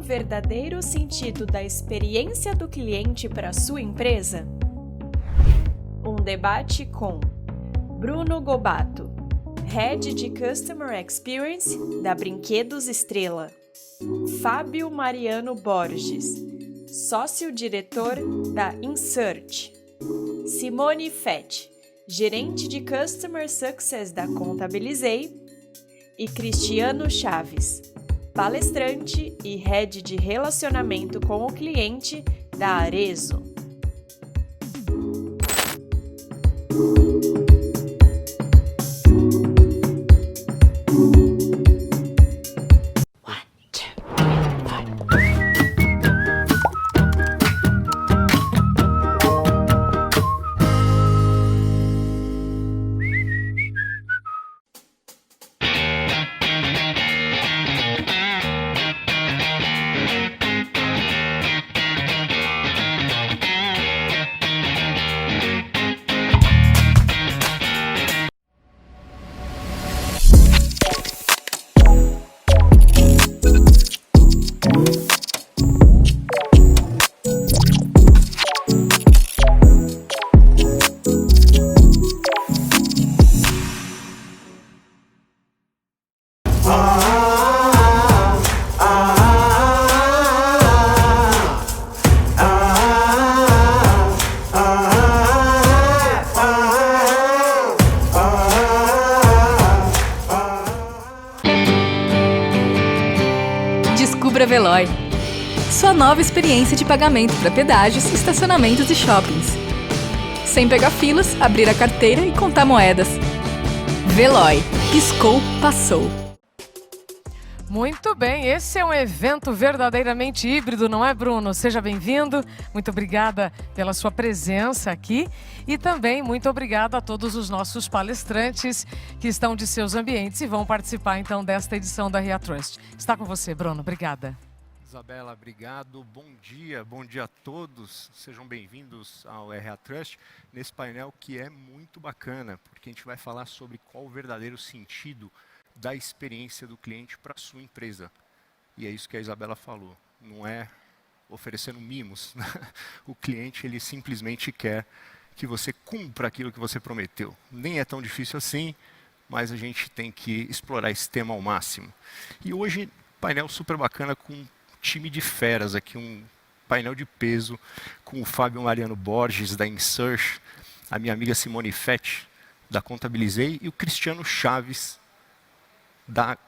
verdadeiro sentido da experiência do cliente para a sua empresa? Um debate com Bruno Gobato, Head de Customer Experience da Brinquedos Estrela, Fábio Mariano Borges, sócio-diretor da Insert, Simone Fett, gerente de Customer Success da Contabilizei, e Cristiano Chaves, palestrante e head de relacionamento com o cliente da Arezzo. Descubra Veloy, sua nova experiência de pagamento para pedágios, estacionamentos e shoppings. Sem pegar filas, abrir a carteira e contar moedas. Veloy, piscou, passou. Muito bem, esse é um evento verdadeiramente híbrido, não é, Bruno? Seja bem-vindo, muito obrigada pela sua presença aqui e também muito obrigada a todos os nossos palestrantes que estão de seus ambientes e vão participar então desta edição da RA Trust. Está com você, Bruno, obrigada. Isabela, obrigado. Bom dia a todos. Sejam bem-vindos ao RA Trust, nesse painel que é muito bacana, porque a gente vai falar sobre qual o verdadeiro sentido da experiência do cliente para a sua empresa. E é isso que a Isabela falou, não é oferecendo mimos. O cliente, ele simplesmente quer que você cumpra aquilo que você prometeu. Nem é tão difícil assim, mas a gente tem que explorar esse tema ao máximo. E hoje, painel super bacana com um time de feras aqui, um painel de peso com o Fábio Mariano Borges, da Insert, a minha amiga Simone Fett, da Contabilizei, e o Cristiano Chaves,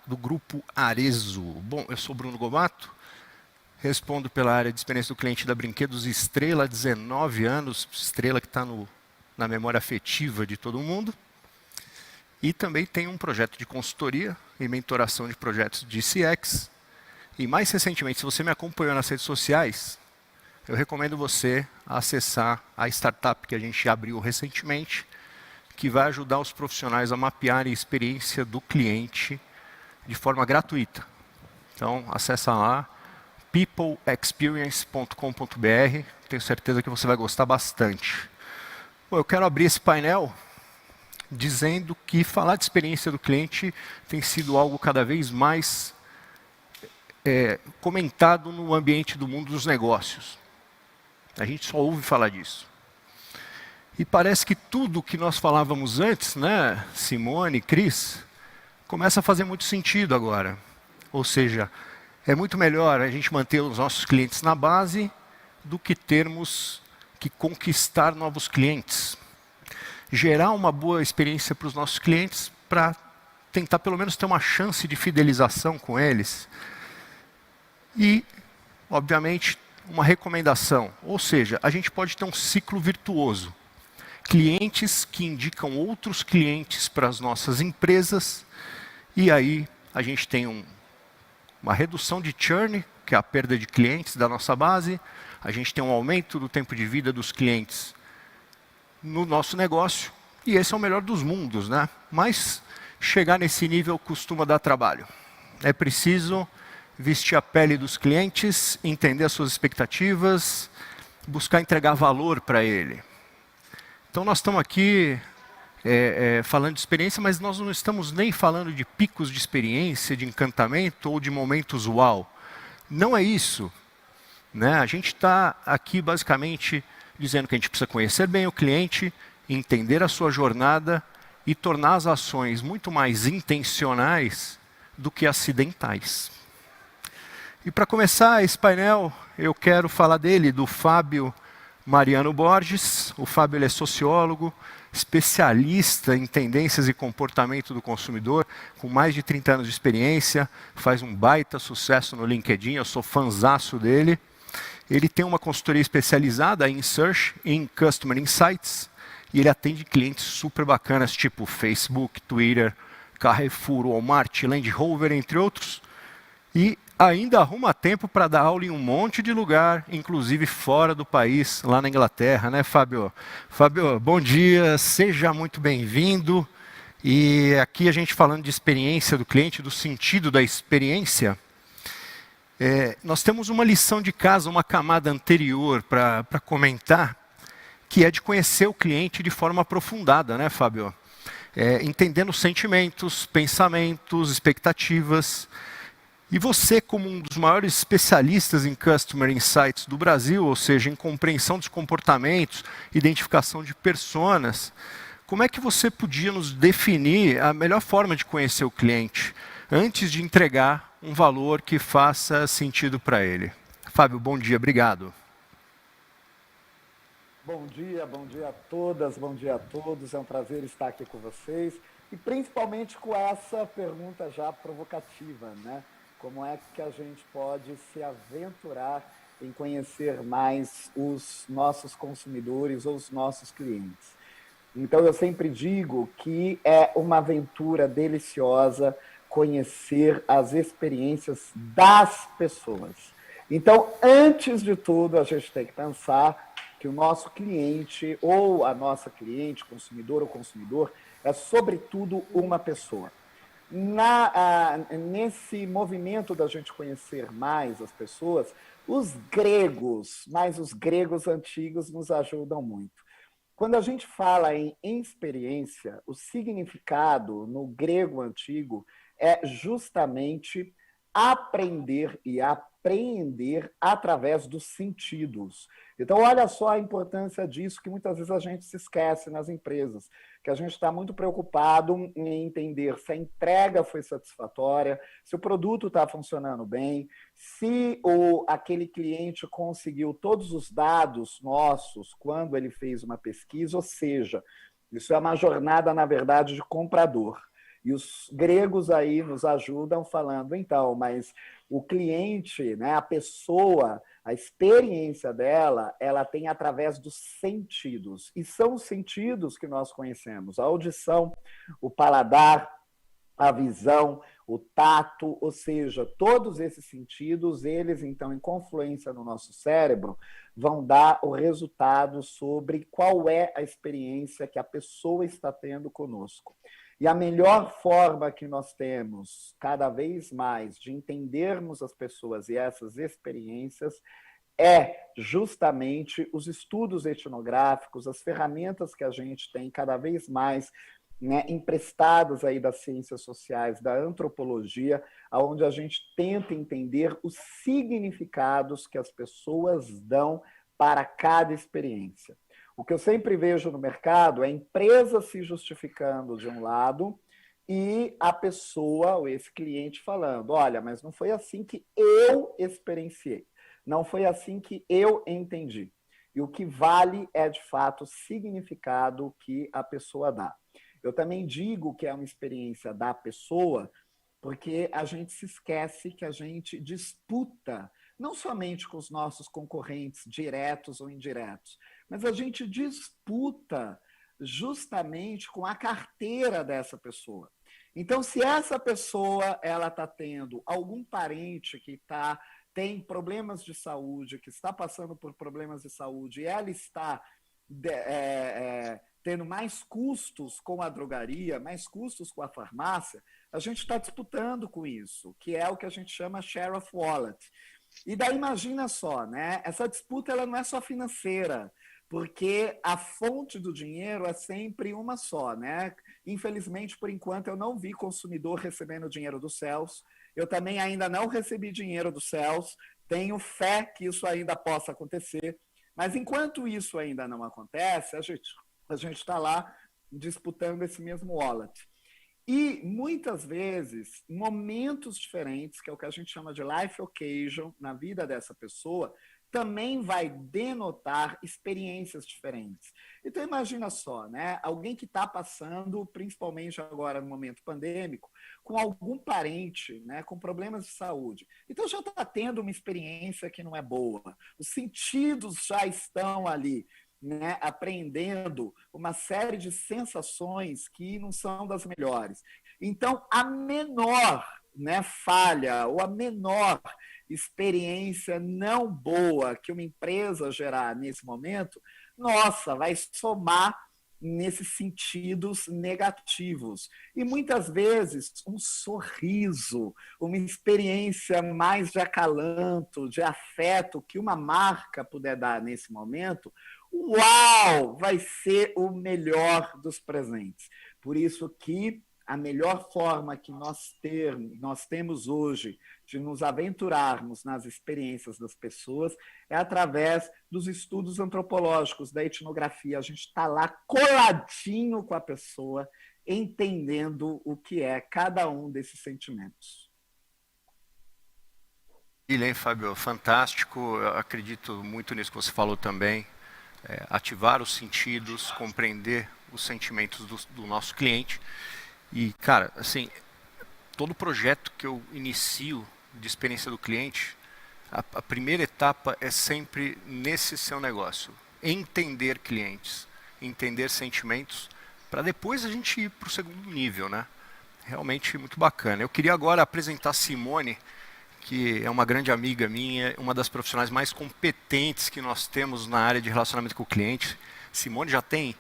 do grupo Arezzo. Bom, eu sou Bruno Gobato, respondo pela área de experiência do cliente da Brinquedos Estrela, há 19 anos, Estrela que está na memória afetiva de todo mundo. E também tenho um projeto de consultoria e mentoração de projetos de CX. E mais recentemente, se você me acompanhou nas redes sociais, eu recomendo você acessar a startup que a gente abriu recentemente, que vai ajudar os profissionais a mapearem a experiência do cliente de forma gratuita. Então, acessa lá, peopleexperience.com.br, tenho certeza que você vai gostar bastante. Bom, eu quero abrir esse painel dizendo que falar de experiência do cliente tem sido algo cada vez mais comentado no ambiente do mundo dos negócios. A gente só ouve falar disso. E parece que tudo que nós falávamos antes, né, Simone, Cris, começa a fazer muito sentido agora. Ou seja, é muito melhor a gente manter os nossos clientes na base do que termos que conquistar novos clientes. Gerar uma boa experiência para os nossos clientes para tentar pelo menos ter uma chance de fidelização com eles. E, obviamente, uma recomendação. Ou seja, a gente pode ter um ciclo virtuoso. Clientes que indicam outros clientes para as nossas empresas, e aí a gente tem uma redução de churn, que é a perda de clientes da nossa base, a gente tem um aumento do tempo de vida dos clientes no nosso negócio, e esse é o melhor dos mundos, né? Mas chegar nesse nível costuma dar trabalho. É preciso vestir a pele dos clientes, entender as suas expectativas, buscar entregar valor para ele. Então nós estamos aqui falando de experiência, mas nós não estamos nem falando de picos de experiência, de encantamento ou de momentos uau. Não é isso, né? A gente está aqui basicamente dizendo que a gente precisa conhecer bem o cliente, entender a sua jornada e tornar as ações muito mais intencionais do que acidentais. E para começar esse painel, eu quero falar dele, do Fábio Mariano Borges. O Fábio ele é sociólogo, especialista em tendências e comportamento do consumidor, com mais de 30 anos de experiência, faz um baita sucesso no LinkedIn, eu sou fãzaço dele. Ele tem uma consultoria especializada em Search, em Customer Insights, e ele atende clientes super bacanas, tipo Facebook, Twitter, Carrefour, Walmart, Land Rover, entre outros. E ainda arruma tempo para dar aula em um monte de lugar, inclusive fora do país, lá na Inglaterra, né, Fábio? Fábio, bom dia, seja muito bem-vindo. E aqui a gente falando de experiência do cliente, do sentido da experiência, nós temos uma lição de casa, uma camada anterior para comentar, que é de conhecer o cliente de forma aprofundada, né, Fábio? Entendendo sentimentos, pensamentos, expectativas. E você, como um dos maiores especialistas em Customer Insights do Brasil, ou seja, em compreensão dos comportamentos, identificação de personas, como é que você podia nos definir a melhor forma de conhecer o cliente, antes de entregar um valor que faça sentido para ele? Fábio, bom dia, obrigado. Bom dia a todas, bom dia a todos. É um prazer estar aqui com vocês e principalmente com essa pergunta já provocativa, né? Como é que a gente pode se aventurar em conhecer mais os nossos consumidores ou os nossos clientes? Então, eu sempre digo que é uma aventura deliciosa conhecer as experiências das pessoas. Então, antes de tudo, a gente tem que pensar que o nosso cliente ou a nossa cliente, consumidor ou consumidor, é sobretudo uma pessoa. Nesse movimento da gente conhecer mais as pessoas, os gregos, mas os gregos antigos nos ajudam muito. Quando a gente fala em experiência, o significado no grego antigo é justamente aprender e apreender através dos sentidos. Então, olha só a importância disso, que muitas vezes a gente se esquece nas empresas, que a gente está muito preocupado em entender se a entrega foi satisfatória, se o produto está funcionando bem, se aquele cliente conseguiu todos os dados nossos quando ele fez uma pesquisa, ou seja, isso é uma jornada, na verdade, de comprador. E os gregos aí nos ajudam falando, então, mas o cliente, né, a pessoa, a experiência dela, ela tem através dos sentidos. E são os sentidos que nós conhecemos: a audição, o paladar, a visão, o tato, ou seja, todos esses sentidos, eles, então, em confluência no nosso cérebro, vão dar o resultado sobre qual é a experiência que a pessoa está tendo conosco. E a melhor forma que nós temos, cada vez mais, de entendermos as pessoas e essas experiências é justamente os estudos etnográficos, as ferramentas que a gente tem cada vez mais, né, emprestadas aí das ciências sociais, da antropologia, onde a gente tenta entender os significados que as pessoas dão para cada experiência. O que eu sempre vejo no mercado é a empresa se justificando de um lado e a pessoa, ou esse cliente, falando: olha, mas não foi assim que eu experienciei, não foi assim que eu entendi. E o que vale é, de fato, o significado que a pessoa dá. Eu também digo que é uma experiência da pessoa, porque a gente se esquece que a gente disputa, não somente com os nossos concorrentes diretos ou indiretos, mas a gente disputa justamente com a carteira dessa pessoa. Então, se essa pessoa ela está tendo algum parente que tem problemas de saúde, que está passando por problemas de saúde, e ela está tendo mais custos com a drogaria, mais custos com a farmácia, a gente está disputando com isso, que é o que a gente chama share of wallet. E daí imagina só, né? Essa disputa ela não é só financeira, porque a fonte do dinheiro é sempre uma só, né? Infelizmente, por enquanto, eu não vi consumidor recebendo dinheiro dos céus. eu também ainda não recebi dinheiro dos céus, tenho fé que isso ainda possa acontecer, mas enquanto isso ainda não acontece, a gente está lá disputando esse mesmo wallet. E, muitas vezes, momentos diferentes, que é o que a gente chama de life occasion, na vida dessa pessoa, também vai denotar experiências diferentes. Então, imagina só, né? Alguém que está passando, principalmente agora no momento pandêmico, com algum parente, né, com problemas de saúde. Então, já está tendo uma experiência que não é boa. Os sentidos já estão ali, né, aprendendo uma série de sensações que não são das melhores. Então, a menor, né, falha ou a menor experiência não boa que uma empresa gerar nesse momento, nossa, vai somar nesses sentidos negativos. E muitas vezes um sorriso, uma experiência mais de acalanto, de afeto que uma marca puder dar nesse momento, uau, vai ser o melhor dos presentes. Por isso que a melhor forma que nós temos hoje de nos aventurarmos nas experiências das pessoas é através dos estudos antropológicos, da etnografia. A gente está lá coladinho com a pessoa, entendendo o que é cada um desses sentimentos. Hein, Fábio? Fantástico. Eu acredito muito nisso que você falou também. Ativar os sentidos, compreender os sentimentos do nosso cliente. E, cara, assim, todo projeto que eu inicio de experiência do cliente, a primeira etapa é sempre nesse seu negócio. Entender clientes, entender sentimentos, para depois a gente ir para o segundo nível, né? Realmente muito bacana. Eu queria agora apresentar a Simone, que é uma grande amiga minha, uma das profissionais mais competentes que nós temos na área de relacionamento com o cliente. Simone já tem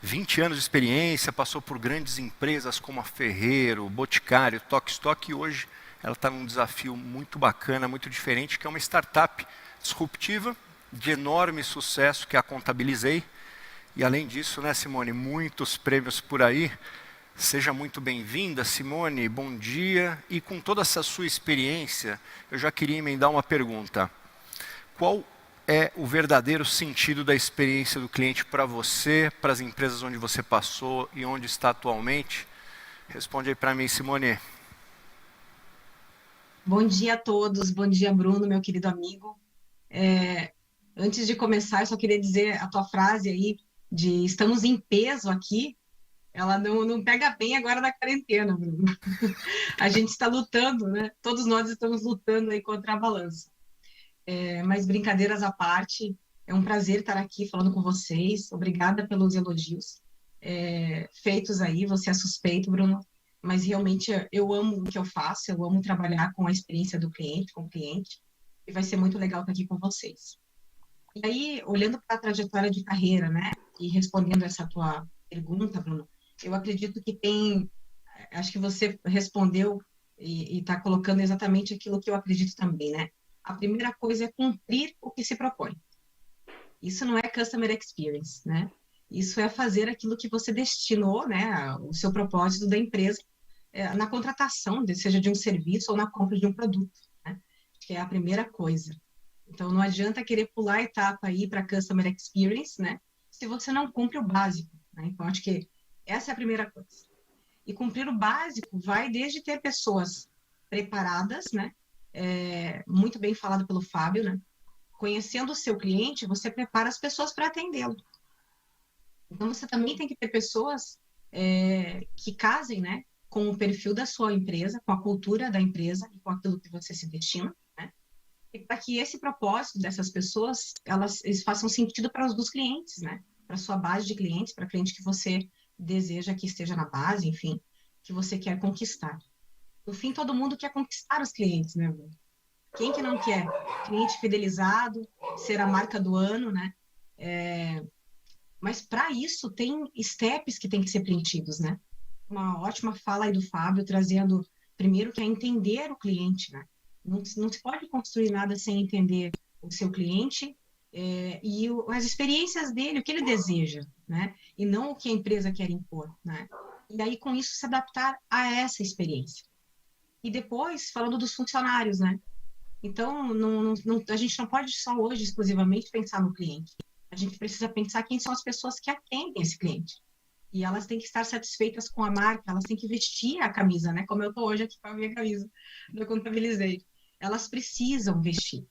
20 anos de experiência, passou por grandes empresas como a Ferreiro, Boticário, Tokstok, e hoje ela está num desafio muito bacana, muito diferente, que é uma startup disruptiva, de enorme sucesso, que é a Contabilizei. E além disso, né, Simone, muitos prêmios por aí. Seja muito bem-vinda, Simone, bom dia. E com toda essa sua experiência, eu já queria emendar uma pergunta. Qual é o verdadeiro sentido da experiência do cliente para você, para as empresas onde você passou e onde está atualmente? Responde aí para mim, Simone. Bom dia a todos, bom dia, Bruno, meu querido amigo. Antes de começar, eu só queria dizer a tua frase aí de estamos em peso aqui, ela não pega bem agora na quarentena, Bruno. A gente está lutando, né? Todos nós estamos lutando aí contra a balança. Mas brincadeiras à parte, é um prazer estar aqui falando com vocês. Obrigada pelos elogios feitos aí. Você é suspeito, Bruno, mas realmente eu amo o que eu faço, eu amo trabalhar com a experiência do cliente, com o cliente, e vai ser muito legal estar aqui com vocês. E aí, olhando para a trajetória de carreira, né, e respondendo essa tua pergunta, Bruno, eu acredito que acho que você respondeu e está colocando exatamente aquilo que eu acredito também, né? A primeira coisa é cumprir o que se propõe. Isso não é customer experience, né? Isso é fazer aquilo que você destinou, né, o seu propósito da empresa na contratação, seja de um serviço ou na compra de um produto, né? Que é a primeira coisa. Então, não adianta querer pular a etapa aí para customer experience, né, se você não cumpre o básico, né? Então, acho que essa é a primeira coisa. E cumprir o básico vai desde ter pessoas preparadas, né, muito bem falado pelo Fábio, né? Conhecendo o seu cliente, você prepara as pessoas para atendê-lo. Então, você também tem que ter pessoas que casem, né, com o perfil da sua empresa, com a cultura da empresa e com aquilo que você se destina, né? E para que esse propósito dessas pessoas, eles façam sentido para os dos clientes, né? Para a sua base de clientes, para cliente que você deseja que esteja na base, enfim, que você quer conquistar. No fim, todo mundo quer conquistar os clientes, né, Bruno? Quem que não quer? Cliente fidelizado, ser a marca do ano, né? Mas para isso tem steps que tem que ser preenchidos, né? Uma ótima fala aí do Fábio, trazendo primeiro que é entender o cliente, né? Não se pode construir nada sem entender o seu cliente e as experiências dele, o que ele deseja, né? E não o que a empresa quer impor, né? E aí, com isso, se adaptar a essa experiência. E depois, falando dos funcionários, né? Então, a gente não pode só hoje exclusivamente pensar no cliente. A gente precisa pensar quem são as pessoas que atendem esse cliente. E elas têm que estar satisfeitas com a marca, elas têm que vestir a camisa, né? Como eu estou hoje aqui com a minha camisa, eu contabilizei. Elas precisam vestir.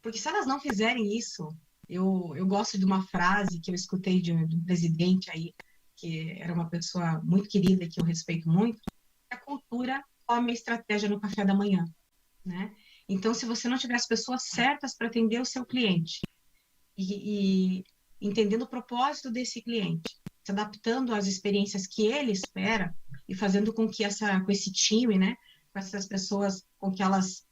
Porque se elas não fizerem isso, eu gosto de uma frase que eu escutei de um presidente aí, que era uma pessoa muito querida, que eu respeito muito, a cultura come a estratégia no café da manhã, né? Então, se você não tiver as pessoas certas para atender o seu cliente e entendendo o propósito desse cliente, se adaptando às experiências que ele espera e fazendo com que com esse time, né, com essas pessoas, com que elas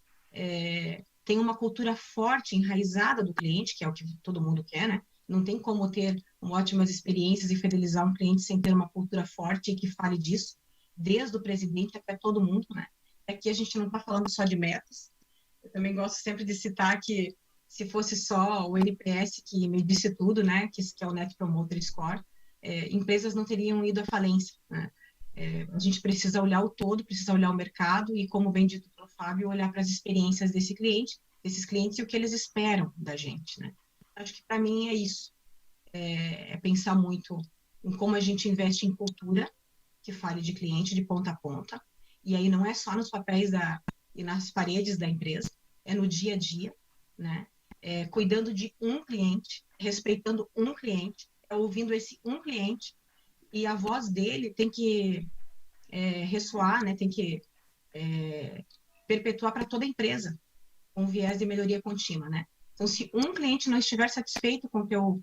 tenham uma cultura forte, enraizada do cliente, que é o que todo mundo quer, né? Não tem como ter ótimas experiências e fidelizar um cliente sem ter uma cultura forte e que fale disso, desde o presidente até todo mundo, né? Aqui a gente não está falando só de metas. Eu também gosto sempre de citar que se fosse só o NPS que me disse tudo, né, que é o Net Promoter Score, empresas não teriam ido à falência, né? A gente precisa olhar o todo, precisa olhar o mercado e, como bem dito pelo Fábio, olhar para as experiências desses clientes e o que eles esperam da gente, né? Acho que para mim é isso, pensar muito em como a gente investe em cultura que fale de cliente de ponta a ponta, e aí não é só nos papéis e nas paredes da empresa, é no dia a dia, né? Cuidando de um cliente, respeitando um cliente, ouvindo esse um cliente, e a voz dele tem que ressoar, né? Tem que perpetuar para toda a empresa, com viés de melhoria contínua, né? Então, se um cliente não estiver satisfeito com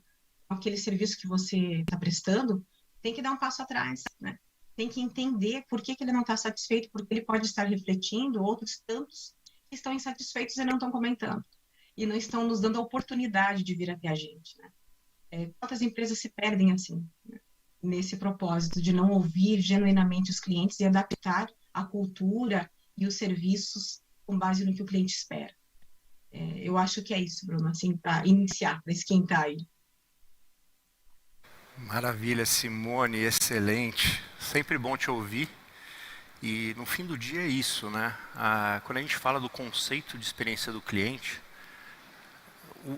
aquele serviço que você está prestando, tem que dar um passo atrás, né? Tem que entender por que ele não está satisfeito, porque ele pode estar refletindo outros tantos que estão insatisfeitos e não estão comentando. E não estão nos dando a oportunidade de vir até a gente, né? Quantas empresas se perdem assim, né? Nesse propósito de não ouvir genuinamente os clientes e adaptar a cultura e os serviços com base no que o cliente espera. Eu acho que é isso, Bruno, assim, para iniciar, para esquentar aí. Maravilha, Simone, excelente. Sempre bom te ouvir. E no fim do dia é isso, né? Quando a gente fala do conceito de experiência do cliente,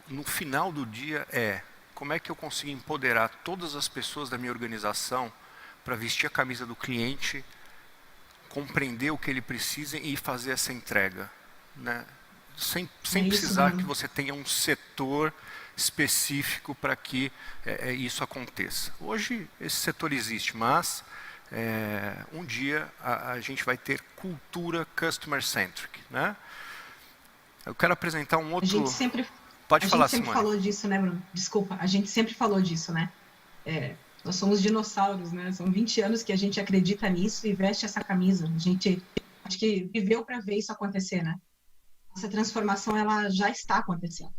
no final do dia como é que eu consigo empoderar todas as pessoas da minha organização para vestir a camisa do cliente, compreender o que ele precisa e fazer essa entrega, né? Sem precisar que você tenha um setor específico para que isso aconteça. Hoje esse setor existe, mas um dia a gente vai ter cultura customer-centric, né? Eu quero apresentar um outro... Pode falar, Simone. A gente sempre falou disso, né, Bruno? Desculpa, a gente sempre falou disso, né? Nós somos dinossauros, né? São 20 anos que a gente acredita nisso e veste essa camisa. A gente, acho que viveu para ver isso acontecer, né? Essa transformação, ela já está acontecendo.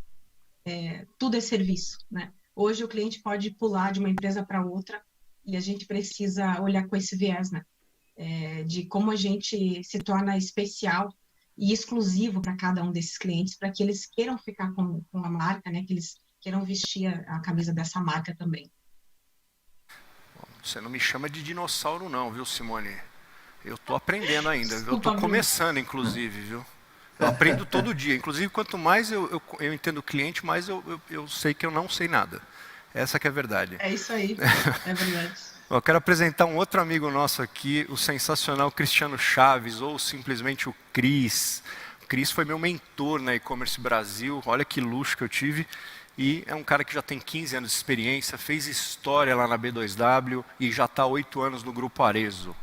Tudo é serviço, né? Hoje o cliente pode pular de uma empresa para outra e a gente precisa olhar com esse viés, né? De como a gente se torna especial e exclusivo para cada um desses clientes, para que eles queiram ficar com a marca, né? Que eles queiram vestir a camisa dessa marca também. Você não me chama de dinossauro não, viu, Simone? Eu estou aprendendo ainda. Desculpa, eu estou começando, inclusive, viu? Eu aprendo todo dia. Inclusive, quanto mais eu entendo o cliente, mais eu sei que eu não sei nada. Essa que é a verdade. É isso aí, é verdade. Eu quero apresentar um outro amigo nosso aqui, o sensacional Cristiano Chaves, ou simplesmente o Cris. O Cris foi meu mentor na E-Commerce Brasil, olha que luxo que eu tive. E é um cara que já tem 15 anos de experiência, fez história lá na B2W e já está há 8 anos no Grupo Arezzo.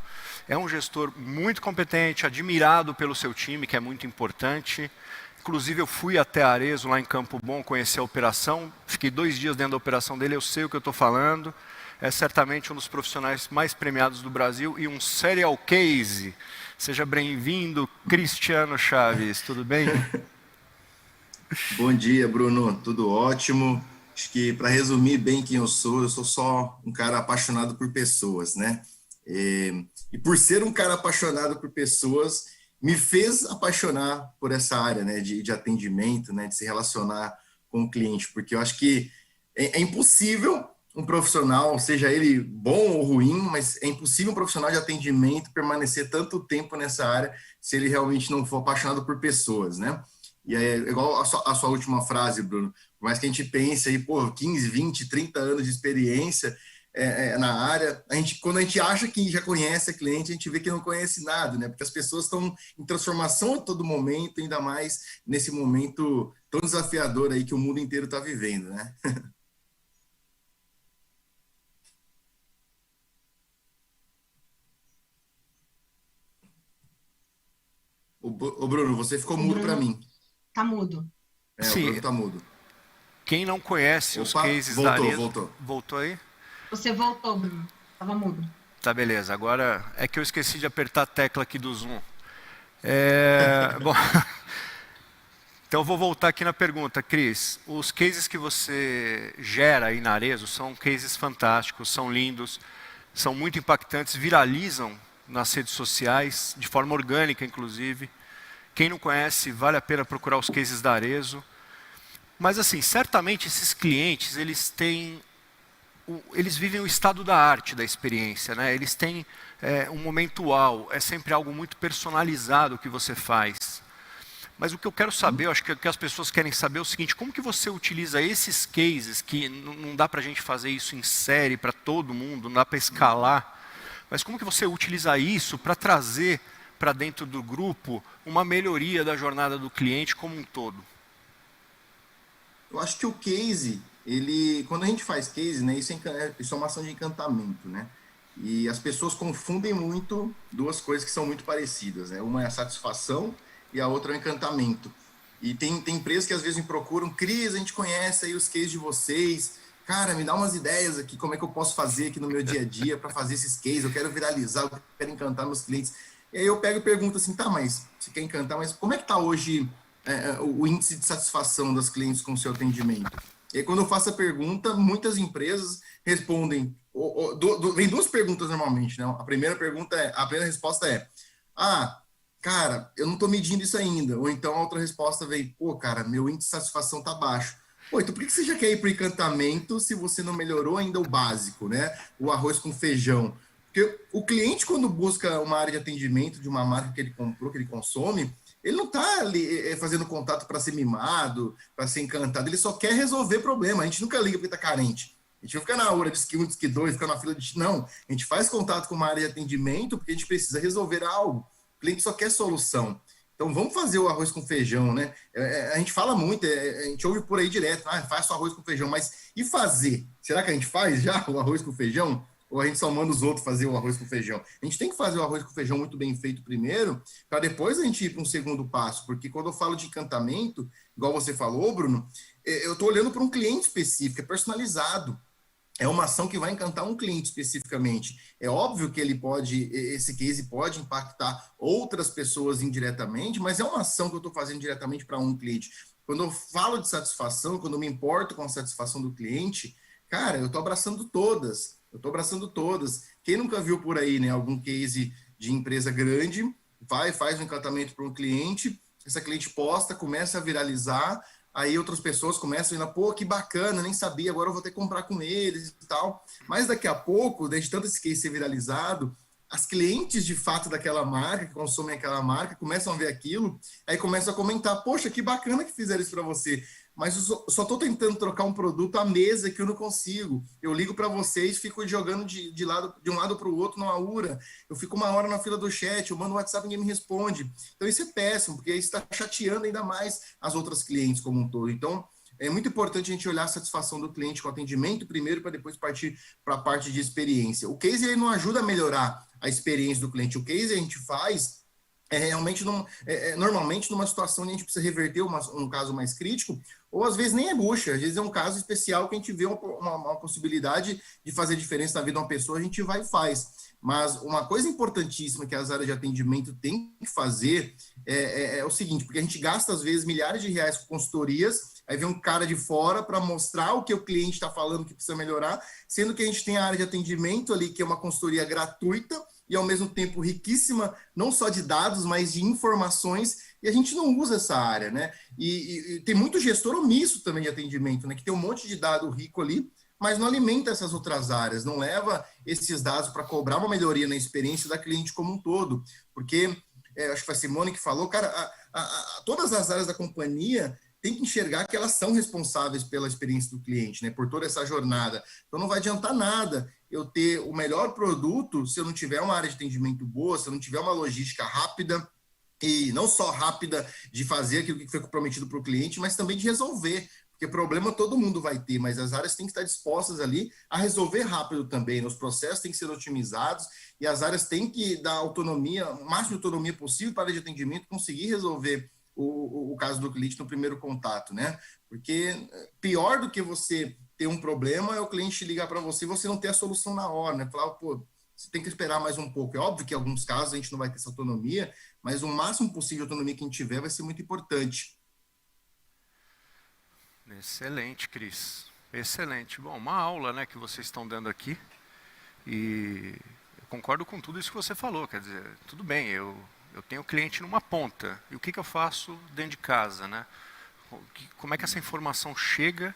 É um gestor muito competente, admirado pelo seu time, que é muito importante. Inclusive, eu fui até a Arezzo, lá em Campo Bom, conhecer a operação. Fiquei 2 dias dentro da operação dele, eu sei o que eu estou falando. É certamente um dos profissionais mais premiados do Brasil e um serial case. Seja bem-vindo, Cristiano Chaves. Tudo bem? Bom dia, Bruno. Tudo ótimo. Acho que, para resumir bem quem eu sou só um cara apaixonado por pessoas, né? E por ser um cara apaixonado por pessoas, me fez apaixonar por essa área, né, de atendimento, né, de se relacionar com o cliente, porque eu acho que é impossível um profissional, seja ele bom ou ruim, mas é impossível um profissional de atendimento permanecer tanto tempo nessa área se ele realmente não for apaixonado por pessoas, né? E aí, igual a sua última frase, Bruno, por mais que a gente pense aí, pô, 15, 20, 30 anos de experiência na área, quando a gente acha que já conhece a cliente, a gente vê que não conhece nada, né? Porque as pessoas estão em transformação a todo momento, ainda mais nesse momento tão desafiador aí que o mundo inteiro está vivendo, né? Ô Bruno, você ficou mudo para mim. Tá mudo. Sim. O Bruno tá mudo. Quem não conhece os cases da Arezzo... Voltou aí? Você voltou, Bruno. Tava mudo. Tá, beleza. Agora é que eu esqueci de apertar a tecla aqui do Zoom. Bom, então eu vou voltar aqui na pergunta, Cris. Os cases que você gera aí na Arezzo são cases fantásticos, são lindos, são muito impactantes, viralizam nas redes sociais, de forma orgânica, inclusive. Quem não conhece, vale a pena procurar os cases da Arezzo. Mas, assim, certamente esses clientes, eles vivem o estado da arte da experiência, né? Eles têm um momento uau, é sempre algo muito personalizado que você faz. Mas o que eu quero saber, eu acho que o que as pessoas querem saber é o seguinte: como que você utiliza esses cases, que não dá para a gente fazer isso em série para todo mundo, não dá para escalar, mas como que você utiliza isso para trazer para dentro do grupo uma melhoria da jornada do cliente como um todo? Eu acho que o case, quando a gente faz case, né, isso é uma ação de encantamento, né? E as pessoas confundem muito duas coisas que são muito parecidas, né? Uma é a satisfação e a outra é o encantamento. E tem empresas que às vezes me procuram: Cris, a gente conhece aí os cases de vocês, cara, me dá umas ideias aqui, como é que eu posso fazer aqui no meu dia a dia para fazer esses cases, eu quero viralizar, eu quero encantar meus clientes. E aí eu pego e pergunto assim: tá, mas você quer encantar, mas como é que está hoje o índice de satisfação das clientes com o seu atendimento? E aí, quando eu faço a pergunta, muitas empresas respondem, vem duas perguntas normalmente, né? A primeira resposta é: ah, cara, eu não estou medindo isso ainda. Ou então a outra resposta vem: pô, cara, meu índice de satisfação está baixo. Pô, então por que você já quer ir para o encantamento se você não melhorou ainda o básico, né? O arroz com feijão. Porque o cliente, quando busca uma área de atendimento de uma marca que ele comprou, que ele consome, ele não está ali fazendo contato para ser mimado, para ser encantado, ele só quer resolver problema. A gente nunca liga porque está carente. A gente não fica na hora de disque 1, disque 2, fica na fila de... Não, a gente faz contato com uma área de atendimento porque a gente precisa resolver algo. O cliente só quer solução. Então, vamos fazer o arroz com feijão, né? A gente fala muito, a gente ouve por aí direto: faz o arroz com feijão, mas e fazer? Será que a gente faz já o arroz com feijão? Ou a gente só manda os outros fazer o arroz com feijão? A gente tem que fazer o arroz com feijão muito bem feito primeiro, para depois a gente ir para um segundo passo, porque quando eu falo de encantamento, igual você falou, Bruno, eu estou olhando para um cliente específico, é personalizado. É uma ação que vai encantar um cliente especificamente. É óbvio que esse case pode impactar outras pessoas indiretamente, mas é uma ação que eu estou fazendo diretamente para um cliente. Quando eu falo de satisfação, quando eu me importo com a satisfação do cliente, cara, eu estou abraçando todas. Quem nunca viu por aí, né, algum case de empresa grande, faz um encantamento para um cliente, essa cliente posta, começa a viralizar, aí outras pessoas começam a ir, pô, que bacana, nem sabia, agora eu vou ter que comprar com eles e tal. Mas daqui a pouco, desde tanto esse case ser viralizado, as clientes de fato daquela marca, que consomem aquela marca, começam a ver aquilo, aí começam a comentar: poxa, que bacana que fizeram isso para você. Mas eu só estou tentando trocar um produto à mesa que eu não consigo. Eu ligo para vocês, fico jogando de um lado para o outro numa URA. Eu fico uma hora na fila do chat, eu mando um WhatsApp e ninguém me responde. Então isso é péssimo, porque isso está chateando ainda mais as outras clientes como um todo. Então é muito importante a gente olhar a satisfação do cliente com o atendimento primeiro, para depois partir para a parte de experiência. O case ele não ajuda a melhorar a experiência do cliente. O case a gente faz realmente normalmente numa situação onde a gente precisa reverter um caso mais crítico, ou às vezes nem é bucha, às vezes é um caso especial que a gente vê uma possibilidade de fazer diferença na vida de uma pessoa, a gente vai e faz. Mas uma coisa importantíssima que as áreas de atendimento têm que fazer é o seguinte: porque a gente gasta às vezes milhares de reais com consultorias, aí vem um cara de fora para mostrar o que o cliente está falando que precisa melhorar, sendo que a gente tem a área de atendimento ali, que é uma consultoria gratuita, e ao mesmo tempo riquíssima, não só de dados, mas de informações, e a gente não usa essa área, né? E tem muito gestor omisso também de atendimento, né? Que tem um monte de dado rico ali, mas não alimenta essas outras áreas, não leva esses dados para cobrar uma melhoria na experiência da cliente como um todo. Porque, acho que foi a Simone que falou, cara, todas as áreas da companhia têm que enxergar que elas são responsáveis pela experiência do cliente, né, por toda essa jornada. Então não vai adiantar nada eu ter o melhor produto se eu não tiver uma área de atendimento boa, se eu não tiver uma logística rápida, e não só rápida de fazer aquilo que foi prometido para o cliente, mas também de resolver. Porque problema todo mundo vai ter, mas as áreas têm que estar dispostas ali a resolver rápido também. Os processos têm que ser otimizados e as áreas têm que dar autonomia, o máximo de autonomia possível para a área de atendimento conseguir resolver o caso do cliente no primeiro contato, né? Porque pior do que você ter um problema é o cliente ligar para você e você não ter a solução na hora, né? Falar, pô, você tem que esperar mais um pouco. É óbvio que em alguns casos a gente não vai ter essa autonomia, mas o máximo possível de autonomia que a gente tiver vai ser muito importante. Excelente, Cris. Excelente. Bom, uma aula, né, que vocês estão dando aqui. E eu concordo com tudo isso que você falou. Quer dizer, tudo bem, eu tenho o cliente numa ponta. E o que eu faço dentro de casa, né? Como é que essa informação chega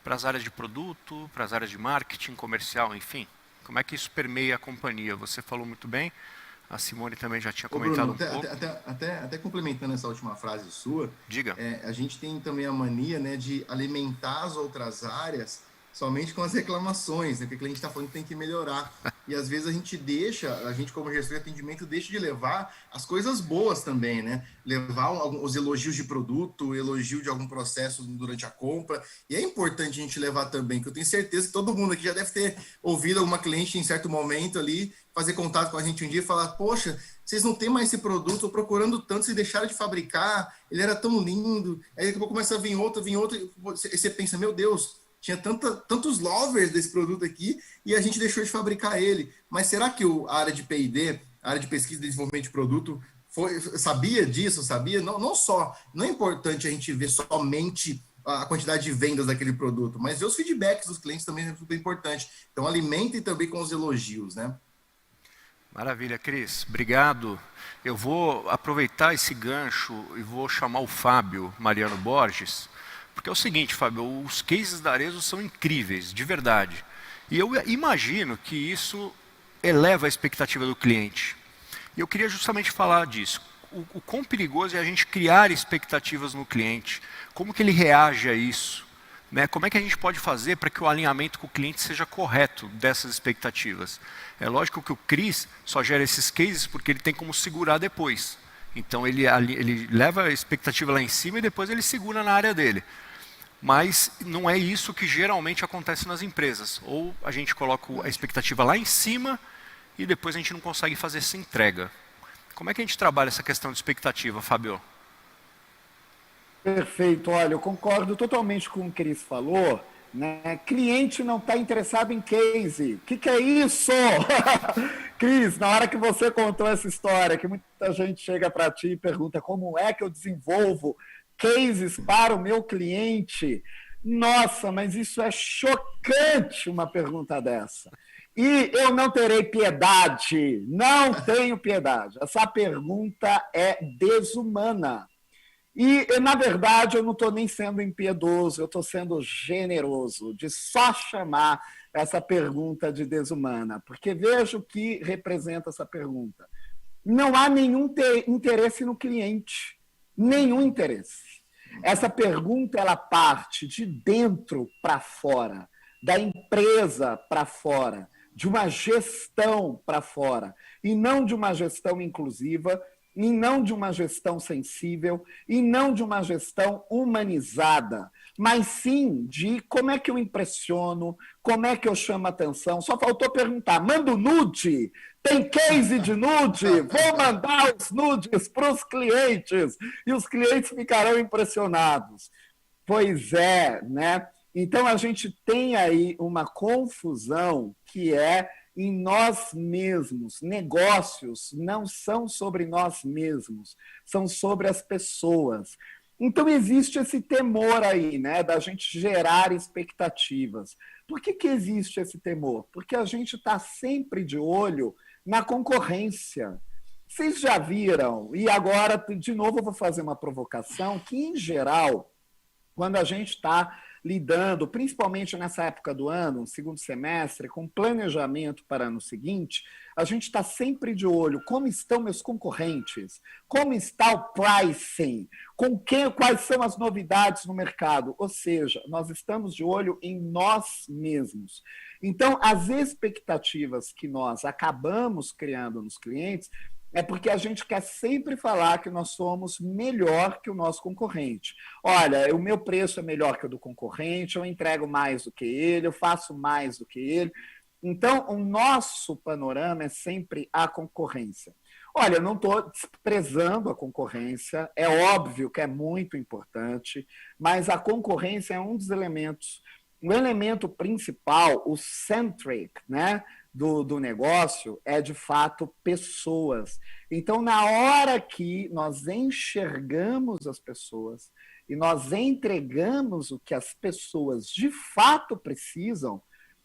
para as áreas de produto, para as áreas de marketing, comercial, enfim? Como é que isso permeia a companhia? Você falou muito bem. A Simone também já tinha comentado Bruno, um pouco. Até complementando essa última frase sua, Diga. A gente tem também a mania, né, de alimentar as outras áreas somente com as reclamações, né, que o cliente está falando que tem que melhorar. E às vezes a gente como gestor de atendimento deixa de levar as coisas boas também, né? Levar os elogios de produto, elogio de algum processo durante a compra. E é importante a gente levar também, que eu tenho certeza que todo mundo aqui já deve ter ouvido alguma cliente em certo momento ali, fazer contato com a gente um dia e falar, poxa, vocês não têm mais esse produto, estou procurando tanto, vocês deixaram de fabricar, ele era tão lindo. Aí daqui a pouco começa a vir outro, e você pensa, meu Deus, tinha tantos lovers desse produto aqui e a gente deixou de fabricar ele. Mas será que a área de P&D, a área de pesquisa e desenvolvimento de produto, sabia disso? Sabia? Não é importante a gente ver somente a quantidade de vendas daquele produto, mas ver os feedbacks dos clientes também é super importante. Então, alimentem também com os elogios, né? Maravilha, Cris. Obrigado. Eu vou aproveitar esse gancho e vou chamar o Fábio Mariano Borges, porque é o seguinte, Fábio, os cases da Arezzo são incríveis, de verdade. E eu imagino que isso eleva a expectativa do cliente. E eu queria justamente falar disso. O quão perigoso é a gente criar expectativas no cliente. Como que ele reage a isso? Né? Como é que a gente pode fazer para que o alinhamento com o cliente seja correto dessas expectativas? É lógico que o Cris só gera esses cases porque ele tem como segurar depois. Então ele leva a expectativa lá em cima e depois ele segura na área dele. Mas não é isso que geralmente acontece nas empresas. Ou a gente coloca a expectativa lá em cima e depois a gente não consegue fazer essa entrega. Como é que a gente trabalha essa questão de expectativa, Fábio? Perfeito. Olha, eu concordo totalmente com o que Cris falou. Né? Cliente não está interessado em case. O que é isso? Cris, na hora que você contou essa história, que muita gente chega para ti e pergunta como é que eu desenvolvo cases para o meu cliente. Nossa, mas isso é chocante, uma pergunta dessa. E eu não terei piedade, não tenho piedade. Essa pergunta é desumana. E, na verdade, eu não estou nem sendo impiedoso, eu estou sendo generoso de só chamar essa pergunta de desumana, porque veja o que representa essa pergunta. Não há nenhum interesse no cliente, nenhum interesse. Essa pergunta ela parte de dentro para fora, da empresa para fora, de uma gestão para fora, e não de uma gestão inclusiva, e não de uma gestão sensível, e não de uma gestão humanizada, mas sim de como é que eu impressiono, como é que eu chamo a atenção. Só faltou perguntar, mando nude? Tem case de nude? Vou mandar os nudes para os clientes, e os clientes ficarão impressionados. Pois é, né? Então, a gente tem aí uma confusão que é em nós mesmos. Negócios não são sobre nós mesmos, são sobre as pessoas. Então, existe esse temor aí, né, da gente gerar expectativas. Por que existe esse temor? Porque a gente está sempre de olho na concorrência. Vocês já viram, e agora, de novo, eu vou fazer uma provocação, que, em geral, quando a gente está lidando, principalmente nessa época do ano, segundo semestre, com planejamento para ano seguinte, a gente está sempre de olho como estão meus concorrentes, como está o pricing, quais são as novidades no mercado. Ou seja, nós estamos de olho em nós mesmos. Então, as expectativas que nós acabamos criando nos clientes é porque a gente quer sempre falar que nós somos melhor que o nosso concorrente. Olha, o meu preço é melhor que o do concorrente, eu entrego mais do que ele, eu faço mais do que ele. Então, o nosso panorama é sempre a concorrência. Olha, eu não estou desprezando a concorrência, é óbvio que é muito importante, mas a concorrência é um dos elementos. O elemento principal, o centric, né, do negócio, é de fato pessoas. Então, na hora que nós enxergamos as pessoas e nós entregamos o que as pessoas de fato precisam,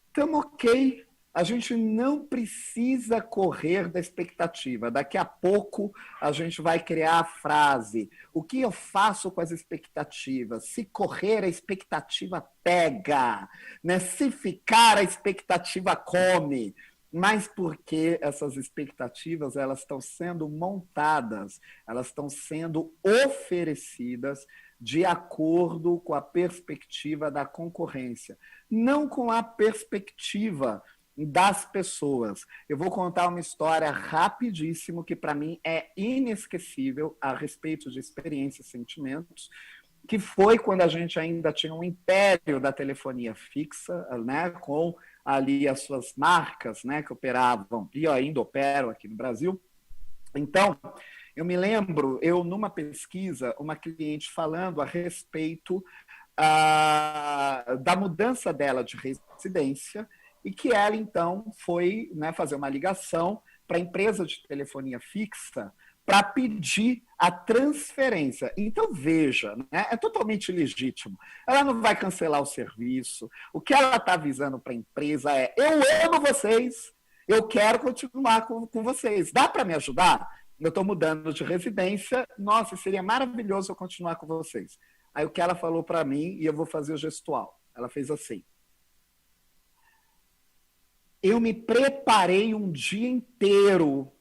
estamos ok. A gente não precisa correr da expectativa. Daqui a pouco a gente vai criar a frase: o que eu faço com as expectativas? Se correr, a expectativa pega, né? Se ficar, a expectativa come. Mas porque essas expectativas elas estão sendo montadas, elas estão sendo oferecidas de acordo com a perspectiva da concorrência, não com a perspectiva das pessoas. Eu vou contar uma história rapidíssimo que para mim é inesquecível a respeito de experiências e sentimentos, que foi quando a gente ainda tinha um império da telefonia fixa, né, com ali as suas marcas, né, que operavam e ainda operam aqui no Brasil. Então, eu me lembro, numa pesquisa, uma cliente falando a respeito da mudança dela de residência, e que ela, então, foi, né, fazer uma ligação para a empresa de telefonia fixa para pedir a transferência. Então, veja, né, é totalmente legítimo. Ela não vai cancelar o serviço. O que ela está avisando para a empresa é: eu amo vocês, eu quero continuar com vocês. Dá para me ajudar? Eu estou mudando de residência. Nossa, seria maravilhoso eu continuar com vocês. Aí o que ela falou para mim, e eu vou fazer o gestual. Ela fez assim: eu me preparei um dia inteiro,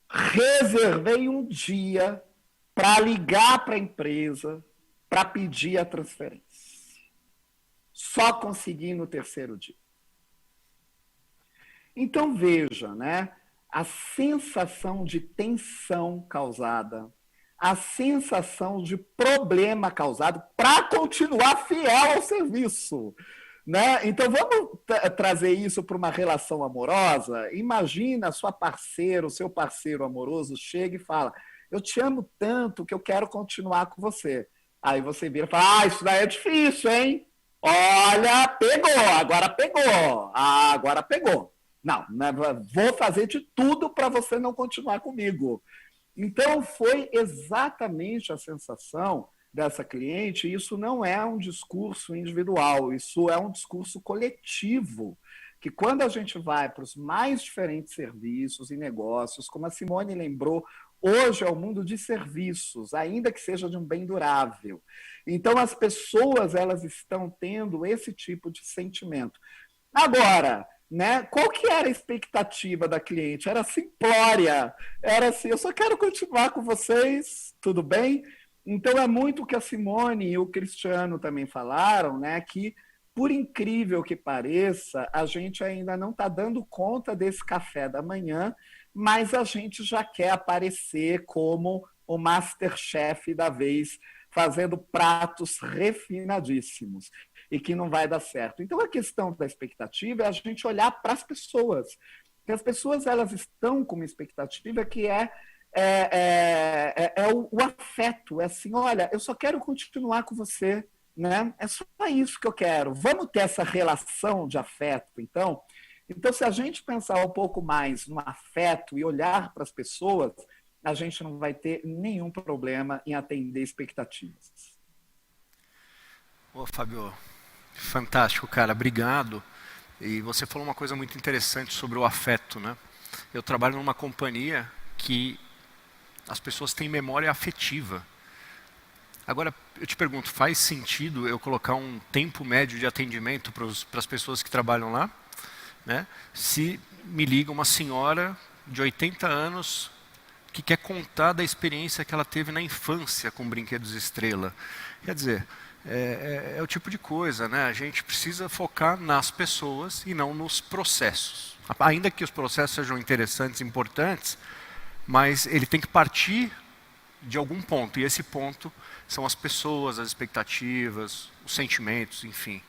reservei um dia para ligar para a empresa para pedir a transferência. Só consegui no terceiro dia. Então, veja, né? A sensação de tensão causada, a sensação de problema causado para continuar fiel ao serviço. Né? Então, vamos trazer isso para uma relação amorosa. Imagina sua parceira, o seu parceiro amoroso chega e fala: eu te amo tanto que eu quero continuar com você. Aí você vira e fala: isso daí é difícil, hein? Olha, pegou, agora pegou. Agora pegou. Não, vou fazer de tudo para você não continuar comigo. Então, foi exatamente a sensação dessa cliente. Isso não é um discurso individual, isso é um discurso coletivo, que quando a gente vai para os mais diferentes serviços e negócios, como a Simone lembrou, hoje é o mundo de serviços, ainda que seja de um bem durável. Então, as pessoas elas estão tendo esse tipo de sentimento. Agora, né, qual que era a expectativa da cliente? Era simplória, era assim: eu só quero continuar com vocês, tudo bem? Então, é muito o que a Simone e o Cristiano também falaram, né, que, por incrível que pareça, a gente ainda não está dando conta desse café da manhã, mas a gente já quer aparecer como o Masterchef da vez, fazendo pratos refinadíssimos, e que não vai dar certo. Então, a questão da expectativa é a gente olhar para as pessoas. Porque as pessoas elas estão com uma expectativa que é o afeto, é assim: olha, eu só quero continuar com você, né? É só isso que eu quero. Vamos ter essa relação de afeto, então? Então, se a gente pensar um pouco mais no afeto e olhar para as pessoas, a gente não vai ter nenhum problema em atender expectativas. Ô, Fábio, fantástico, cara, obrigado. E você falou uma coisa muito interessante sobre o afeto, né? Eu trabalho numa companhia que as pessoas têm memória afetiva. Agora, eu te pergunto, faz sentido eu colocar um tempo médio de atendimento para as pessoas que trabalham lá? Né? Se me liga uma senhora de 80 anos que quer contar da experiência que ela teve na infância com brinquedos Estrela. Quer dizer, é o tipo de coisa, né? A gente precisa focar nas pessoas e não nos processos. Ainda que os processos sejam interessantes, importantes, mas ele tem que partir de algum ponto, e esse ponto são as pessoas, as expectativas, os sentimentos, enfim.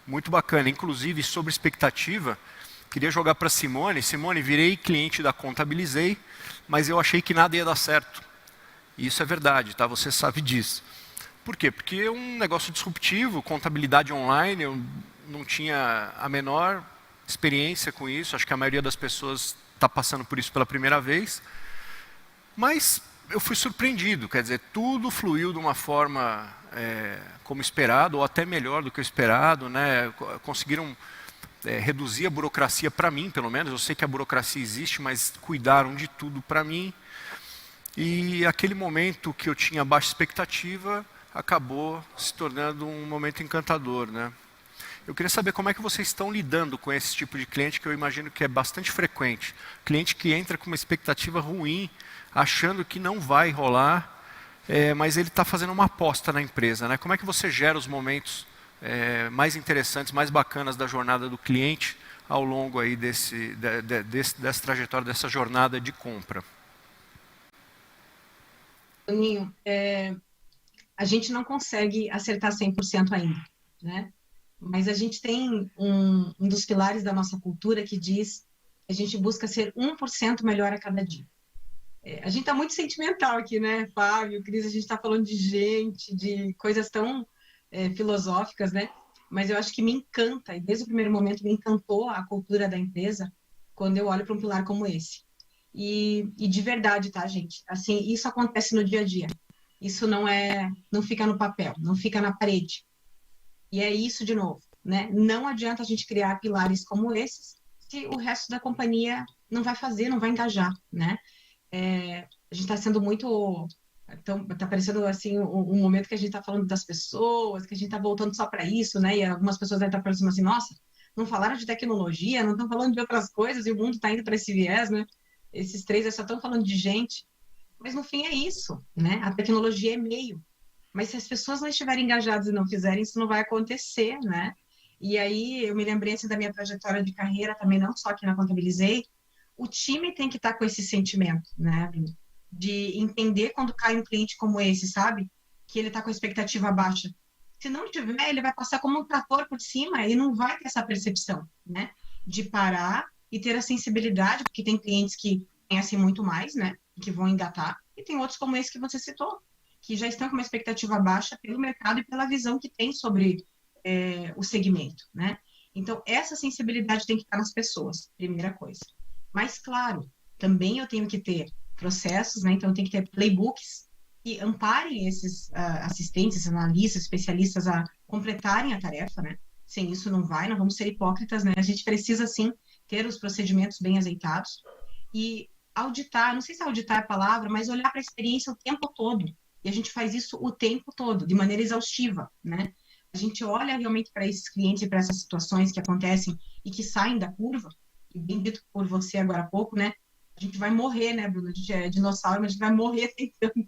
Muito bacana. Inclusive, sobre expectativa, queria jogar para Simone. Simone, virei cliente da Contabilizei, mas eu achei que nada ia dar certo. E isso é verdade, tá? Você sabe disso. Por quê? Porque é um negócio disruptivo, contabilidade online, eu não tinha a menor experiência com isso, acho que a maioria das pessoas está passando por isso pela primeira vez, mas eu fui surpreendido, quer dizer, tudo fluiu de uma forma como esperado, ou até melhor do que o esperado, né? Conseguiram reduzir a burocracia para mim, pelo menos. Eu sei que a burocracia existe, mas cuidaram de tudo para mim. E aquele momento que eu tinha baixa expectativa acabou se tornando um momento encantador, né? Eu queria saber como é que vocês estão lidando com esse tipo de cliente, que eu imagino que é bastante frequente. Cliente que entra com uma expectativa ruim, achando que não vai rolar, mas ele está fazendo uma aposta na empresa, né? Como é que você gera os momentos mais interessantes, mais bacanas da jornada do cliente ao longo aí dessa trajetória, dessa jornada de compra? Toninho, a gente não consegue acertar 100% ainda, né? Mas a gente tem um dos pilares da nossa cultura que diz que a gente busca ser 1% melhor a cada dia. A gente está muito sentimental aqui, né, Fábio, Cris? A gente está falando de gente, de coisas tão filosóficas, né? Mas eu acho que me encanta, e desde o primeiro momento me encantou a cultura da empresa quando eu olho para um pilar como esse. E de verdade, tá, gente? Assim, isso acontece no dia a dia. Isso não fica no papel, não fica na parede. E é isso de novo, né? Não adianta a gente criar pilares como esses se o resto da companhia não vai fazer, não vai engajar, né? A gente está sendo muito... Tá parecendo assim um momento que a gente está falando das pessoas, que a gente está voltando só para isso, né? E algumas pessoas devem estar pensando assim, nossa, não falaram de tecnologia, não estão falando de outras coisas, e o mundo está indo para esse viés, né? Esses três só estão falando de gente. Mas no fim é isso, né? A tecnologia é meio. Mas se as pessoas não estiverem engajadas e não fizerem, isso não vai acontecer, né? E aí eu me lembrei assim, da minha trajetória de carreira, também não só aqui na Contabilizei, o time tem que estar com esse sentimento, né? De entender quando cai um cliente como esse, sabe? Que ele está com a expectativa baixa. Se não tiver, ele vai passar como um trator por cima e não vai ter essa percepção, né? De parar e ter a sensibilidade, porque tem clientes que conhecem muito mais, né? E que vão engatar, e tem outros como esse que você citou, que já estão com uma expectativa baixa pelo mercado e pela visão que tem sobre o segmento, né? Então, essa sensibilidade tem que estar nas pessoas, primeira coisa. Mas, claro, também eu tenho que ter processos, né? Então, eu tenho que ter playbooks que amparem esses assistentes, analistas, especialistas a completarem a tarefa, né? Sem isso não vamos ser hipócritas, né? A gente precisa, sim, ter os procedimentos bem azeitados e auditar, não sei se auditar é a palavra, mas olhar para a experiência o tempo todo. E a gente faz isso o tempo todo, de maneira exaustiva, né? A gente olha realmente para esses clientes e para essas situações que acontecem e que saem da curva, e bem dito por você agora há pouco, né? A gente vai morrer, né, Bruno? A gente é dinossauro, mas a gente vai morrer tentando.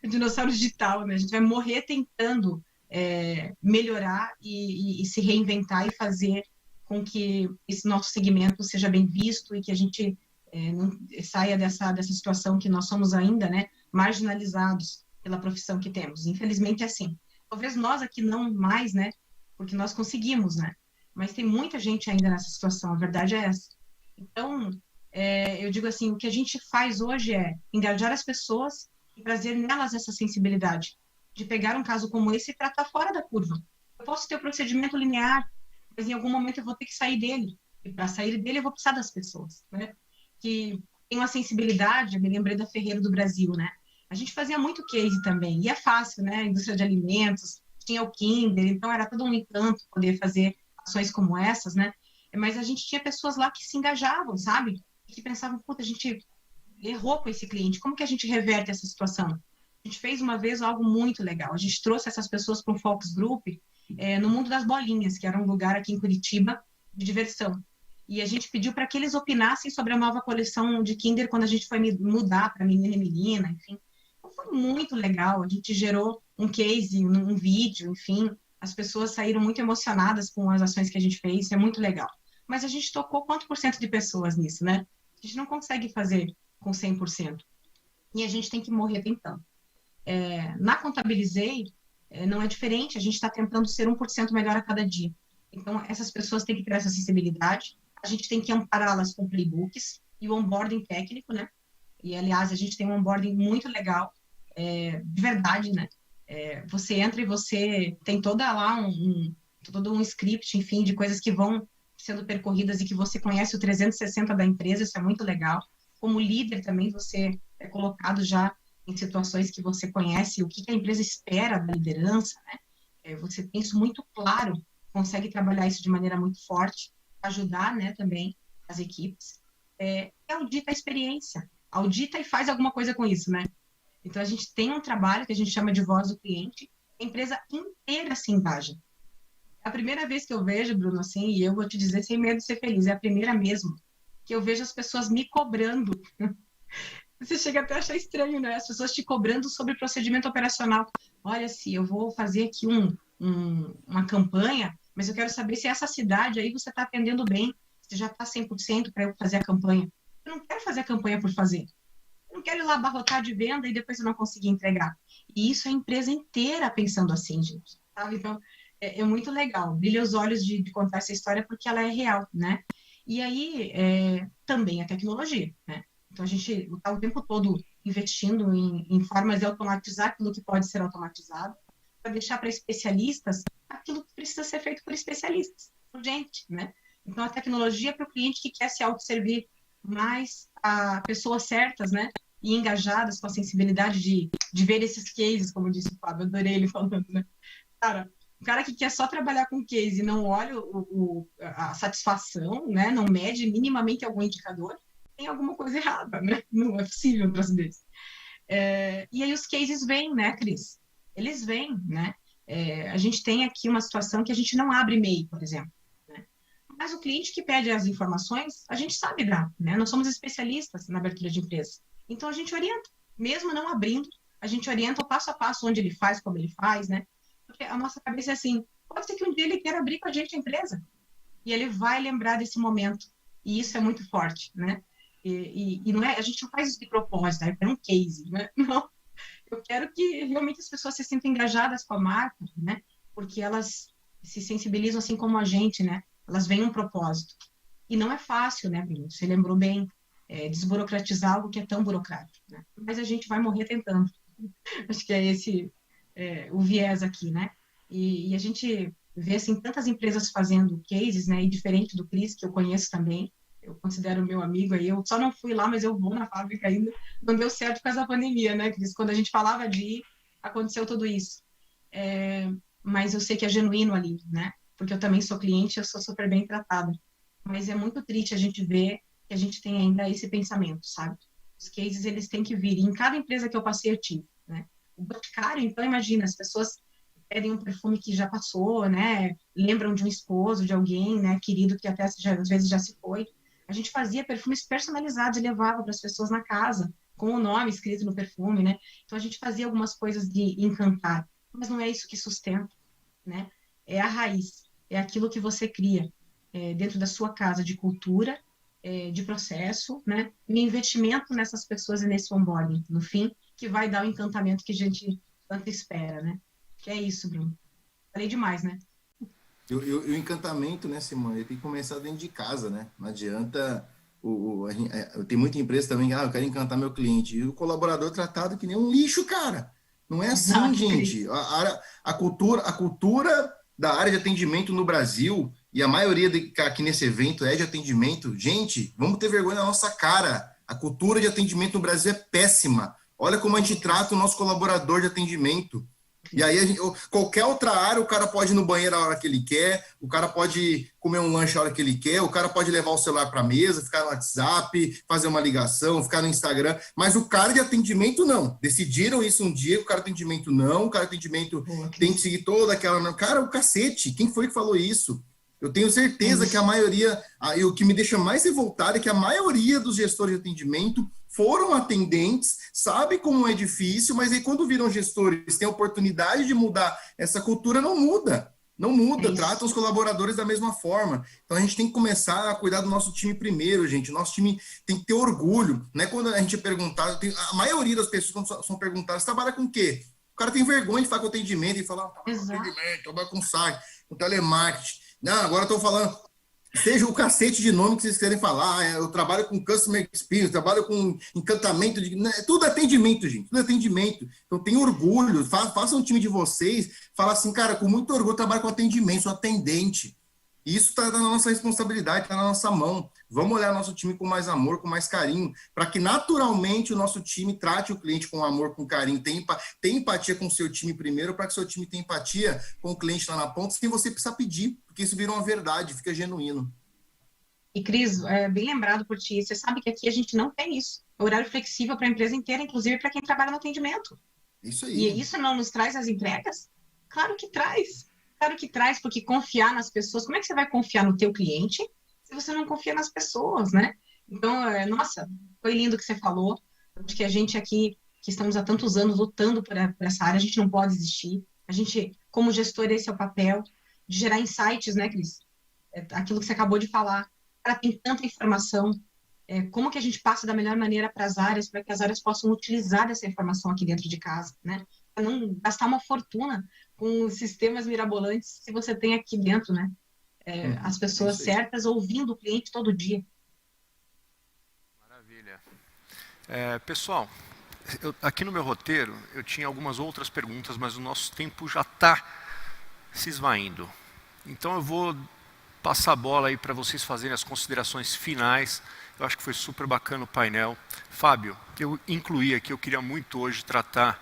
Dinossauro digital, né? A gente vai morrer tentando melhorar e se reinventar e fazer com que esse nosso segmento seja bem visto e que a gente não saia dessa situação que nós somos ainda, né, marginalizados pela profissão que temos. Infelizmente é assim. Talvez nós aqui não mais, né, porque nós conseguimos, né, mas tem muita gente ainda nessa situação, a verdade é essa. Então, eu digo assim, o que a gente faz hoje é engajar as pessoas e trazer nelas essa sensibilidade de pegar um caso como esse e tratar fora da curva. Eu posso ter o procedimento linear, mas em algum momento eu vou ter que sair dele. E para sair dele eu vou precisar das pessoas, né? Que tem uma sensibilidade, eu me lembrei da Ferreiro do Brasil, né? A gente fazia muito case também, e é fácil, né? Indústria de alimentos, tinha o Kinder, então era todo um encanto poder fazer ações como essas, né? Mas a gente tinha pessoas lá que se engajavam, sabe? Que pensavam, puta, a gente errou com esse cliente, como que a gente reverte essa situação? A gente fez uma vez algo muito legal. A gente trouxe essas pessoas para um Focus Group no Mundo das Bolinhas, que era um lugar aqui em Curitiba de diversão. E a gente pediu para que eles opinassem sobre a nova coleção de Kinder quando a gente foi mudar para Menina e Menina, enfim. Então, foi muito legal. A gente gerou um case, um vídeo, enfim. As pessoas saíram muito emocionadas com as ações que a gente fez. Isso é muito legal. Mas a gente tocou quanto por cento de pessoas nisso, né? A gente não consegue fazer com 100%. E a gente tem que morrer tentando. Na Contabilizei, não é diferente. A gente está tentando ser 1% melhor a cada dia. Então, essas pessoas têm que ter essa sensibilidade. A gente tem que ampará-las com playbooks e o onboarding técnico, né? E, aliás, a gente tem um onboarding muito legal, de verdade, né? Você entra e você tem todo um script, enfim, de coisas que vão sendo percorridas e que você conhece o 360 da empresa, isso é muito legal. Como líder também, você é colocado já em situações que você conhece o que a empresa espera da liderança, né? Você tem isso muito claro, consegue trabalhar isso de maneira muito forte, ajudar, né, também as equipes. Audita a experiência, audita e faz alguma coisa com isso, né? Então, a gente tem um trabalho que a gente chama de voz do cliente, a empresa inteira se engaja. É a primeira vez que eu vejo, Bruno, assim, e eu vou te dizer sem medo de ser feliz, é a primeira mesmo, que eu vejo as pessoas me cobrando. Você chega até a achar estranho, né? As pessoas te cobrando sobre procedimento operacional. Olha, se eu vou fazer aqui uma campanha, mas eu quero saber se essa cidade aí você está atendendo bem, se já está 100% para eu fazer a campanha. Eu não quero fazer a campanha por fazer. Eu não quero ir lá abarrotar de venda e depois eu não conseguir entregar. E isso é a empresa inteira pensando assim, gente. Sabe? Então, é muito legal. Brilha os olhos de contar essa história porque ela é real, né? E aí, também a tecnologia, né? Então, a gente está o tempo todo investindo em formas de automatizar aquilo que pode ser automatizado, para deixar para especialistas aquilo que precisa ser feito por especialistas, por gente, né? Então, a tecnologia é para o cliente que quer se autosservir, mas a pessoas certas, né? E engajadas com a sensibilidade de ver esses cases, como disse o Fábio, adorei ele falando, né? Cara, o cara que quer só trabalhar com case e não olha a satisfação, né? Não mede minimamente algum indicador, tem alguma coisa errada, né? Não é possível um troço desse. E aí os cases vêm, né, Cris? Eles vêm, né? A gente tem aqui uma situação que a gente não abre e-mail, por exemplo, né? Mas o cliente que pede as informações, a gente sabe dar, né? Nós somos especialistas na abertura de empresa. Então, a gente orienta, mesmo não abrindo, a gente orienta o passo a passo, onde ele faz, como ele faz, né? Porque a nossa cabeça é assim, pode ser que um dia ele queira abrir com a gente a empresa, e ele vai lembrar desse momento, e isso é muito forte, né? E não é, a gente não faz isso de propósito, é um case, né? Não. Eu quero que realmente as pessoas se sintam engajadas com a marca, né? Porque elas se sensibilizam assim como a gente, né? Elas veem um propósito. E não é fácil, né, Bruno? Você lembrou bem, desburocratizar algo que é tão burocrático, né? Mas a gente vai morrer tentando. Acho que é esse o viés aqui, né? E a gente vê, assim, tantas empresas fazendo cases, né? E diferente do Cris, que eu conheço também, eu considero meu amigo aí, eu só não fui lá, mas eu vou na fábrica ainda, não deu certo por causa da pandemia, né, Cris? Quando a gente falava de ir, aconteceu tudo isso. Mas eu sei que é genuíno ali, né? Porque eu também sou cliente, eu sou super bem tratada. Mas é muito triste a gente ver que a gente tem ainda esse pensamento, sabe? Os cases, eles têm que vir. E em cada empresa que eu passei, eu tive, né? O Boticário, então, imagina, as pessoas pedem um perfume que já passou, né? Lembram de um esposo, de alguém, né? Querido, que até às vezes já se foi. A gente fazia perfumes personalizados e levava para as pessoas na casa, com o nome escrito no perfume, né? Então, a gente fazia algumas coisas de encantar, mas não é isso que sustenta, né? É a raiz, é aquilo que você cria dentro da sua casa de cultura, de processo, né? E investimento nessas pessoas e nesse onboarding, no fim, que vai dar o encantamento que a gente tanto espera, né? Que é isso, Bruno. Falei demais, né? O encantamento, né, Simone, ele tem que começar dentro de casa, né? Não adianta... Tem muita empresa também que eu quero encantar meu cliente. E o colaborador é tratado que nem um lixo, cara. Não é assim, Exato, gente. A cultura da área de atendimento no Brasil, e a maioria aqui nesse evento é de atendimento. Gente, vamos ter vergonha na nossa cara. A cultura de atendimento no Brasil é péssima. Olha como a gente trata o nosso colaborador de atendimento. E aí, qualquer outra área, o cara pode ir no banheiro a hora que ele quer, o cara pode comer um lanche a hora que ele quer, o cara pode levar o celular para a mesa, ficar no WhatsApp, fazer uma ligação, ficar no Instagram, mas o cara de atendimento não. Decidiram isso um dia, o cara de atendimento não, o cara de atendimento tem que seguir toda aquela... Cara, o cacete, quem foi que falou isso? Eu tenho certeza que a maioria, e o que me deixa mais revoltado é que a maioria dos gestores de atendimento foram atendentes, sabe como é difícil, mas aí quando viram gestores, têm a oportunidade de mudar essa cultura, não muda. Não muda, tratam os colaboradores da mesma forma. Então a gente tem que começar a cuidar do nosso time primeiro, gente. O nosso time tem que ter orgulho. Não é quando a gente é perguntado, a maioria das pessoas, quando são perguntadas, você trabalha com o quê? O cara tem vergonha de falar com atendimento e falar, atendimento, trabalha com site, com telemarketing. Não, agora estou falando, seja o cacete de nome que vocês querem falar, eu trabalho com customer experience, trabalho com encantamento, tudo atendimento, gente, tudo atendimento. Então tem orgulho, façam um time de vocês, fala assim, cara, com muito orgulho eu trabalho com atendimento, sou atendente. Isso está na nossa responsabilidade, está na nossa mão. Vamos olhar nosso time com mais amor, com mais carinho, para que naturalmente o nosso time trate o cliente com amor, com carinho, tenha empatia com o seu time primeiro, para que o seu time tenha empatia com o cliente lá na ponta, sem você precisar pedir, porque isso vira uma verdade, fica genuíno. E, Cris, bem lembrado por ti, você sabe que aqui a gente não tem isso. É horário flexível para a empresa inteira, inclusive para quem trabalha no atendimento. Isso aí. E isso não nos traz as entregas? Claro que traz. Claro que traz, porque confiar nas pessoas... Como é que você vai confiar no teu cliente se você não confia nas pessoas, né? Então, nossa, foi lindo o que você falou. Acho que a gente aqui, que estamos há tantos anos lutando por essa área, a gente não pode desistir. A gente, como gestor, esse é o papel de gerar insights, né, Cris? Aquilo que você acabou de falar. Para tem tanta informação, como que a gente passa da melhor maneira para as áreas, para que as áreas possam utilizar essa informação aqui dentro de casa, né? Para não gastar uma fortuna com sistemas mirabolantes se você tem aqui dentro, né? As pessoas certas ouvindo o cliente todo dia. Maravilha. Pessoal, aqui no meu roteiro eu tinha algumas outras perguntas, mas o nosso tempo já está se esvaindo. Então eu vou passar a bola aí para vocês fazerem as considerações finais. Eu acho que foi super bacana o painel. Fábio, eu incluí aqui, eu queria muito hoje tratar,